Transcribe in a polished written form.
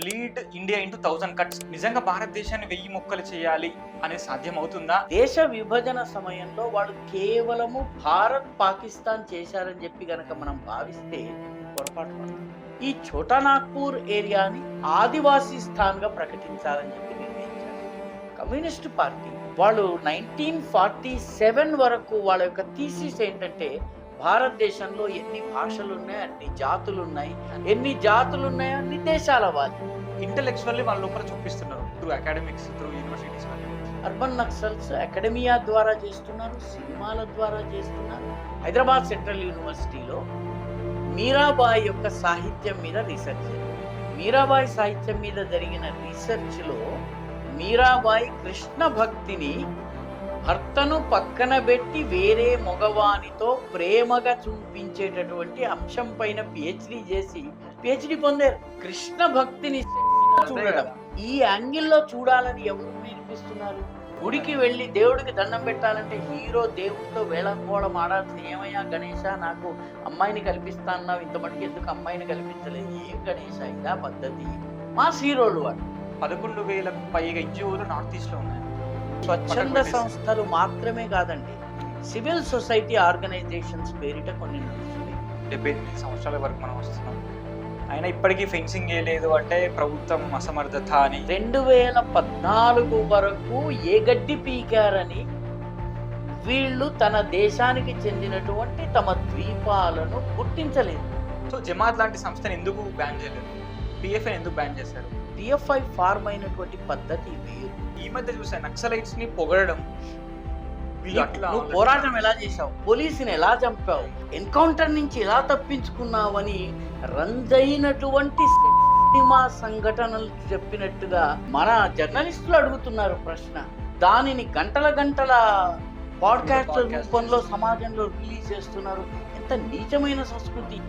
Lead India into 1000 cuts. నిజంగా భారతదేశాన్ని 1000 ముక్కలు చేయాలి అనేది సాధ్యం అవుతుందా? దేశ విభజన సమయంలో వాళ్ళు కేవలము భారత్ పాకిస్తాన్ చేశారని చెప్పి గనక మనం భావిస్తే పొరపాటు పడతాం. ఈ ఛోటా నాగ్పూర్ ఏరియాని ఆదివాసీ స్థాన్గా ప్రకటించాలని చెప్పి నిర్ణయించారు. కమ్యూనిస్ట్ పార్టీ వాళ్ళు 1947 వరకు వాళ్ళ యొక్క థీసిస్ ఏంటంటే భారతదేశంలో ఎన్ని భాషలు ఉన్నాయి అన్ని జాతులు ఉన్నాయి, ఎన్ని జాతులు ఉన్నాయో అన్ని దేశాల వాళ్ళు. ఇంటెలెక్చువల్లీ వాళ్ళ లోపల చూపిస్తున్నారు through academics, through universities. Urban Naxals academia ద్వారా చేస్తున్నారు, సినిమాల ద్వారా చేస్తున్నారు. హైదరాబాద్ సెంట్రల్ యూనివర్సిటీలో మీరాబాయి యొక్క సాహిత్యం మీద రీసెర్చ్, మీరాబాయి సాహిత్యం మీద జరిగిన రీసెర్చ్లో మీరాబాయి కృష్ణ భక్తిని భర్తను పక్కన పెట్టి వేరే మగవానితో ప్రేమగా చూపించేటటువంటి అంశం పైన పిహెచ్డి చేసి పిహెచ్డి పొందారు. కృష్ణ భక్తిని చూడడం ఈ యాంగిల్లో చూడాలని ఎవరు నేర్పిస్తున్నారు? గుడికి వెళ్ళి దేవుడికి దండం పెట్టాలంటే హీరో దేవుడితో వేళకోవడం ఆడాల్సిన, ఏమయ్యా గణేష నాకు అమ్మాయిని కల్పిస్తా అన్నావు, ఇంత మటుకు ఎందుకు అమ్మాయిని కల్పించలేదు? ఏం గణేష ఇదా పద్ధతి? మాస్ హీరోలు వాళ్ళు. 11,000కు పైగా ఎన్జిఓలు నార్త్ ఈస్ట్ లో ఉన్నాయి. స్వచ్ఛంద సంస్థలు మాత్రమే కాదండి, సివిల్ సొసైటీ ఆర్గనైజేషన్స్ పేరిట కొన్ని నడుస్తున్నాయి. 78 సంవత్సరాల వరకు మనం వస్తున్నాం, అయినా ఇప్పటికీ ఫెన్సింగ్ వేయలేదు అంటే ప్రభుత్వం అసమర్థత అని. 2014 వరకు ఏ గడ్డి పీకారని వీళ్ళు తన దేశానికి చెందినటువంటి తమ ద్వీపాలను గుర్తించలేదు. సో జమాత్ లాంటి సంస్థను ఎందుకు బ్యాన్ చేయలేదు? పిఎఫ్ఐ ఎందుకు బ్యాన్ చేశారు? పిఎఫ్ఐ ఫార్మ్ అయినటువంటి పద్ధతి వేరు. ఈ మధ్య చూసా నక్సలైట్స్ ని పొగడడం. నువ్వు పోరాటం ఎలా చేసావు, పోలీసుని ఎలా చంపావు, ఎన్కౌంటర్ నుంచి ఎలా తప్పించుకున్నావని రంజైనటువంటి సినిమా సంఘటనలు చెప్పినట్టుగా మన జర్నలిస్టులు అడుగుతున్నారు ప్రశ్న. దానిని గంటల గంటల పాడ్కాస్ట్ రూపంలో సమాజంలో రిలీజ్ చేస్తున్నారు. ఎంత నీచమైన సంస్కృతి!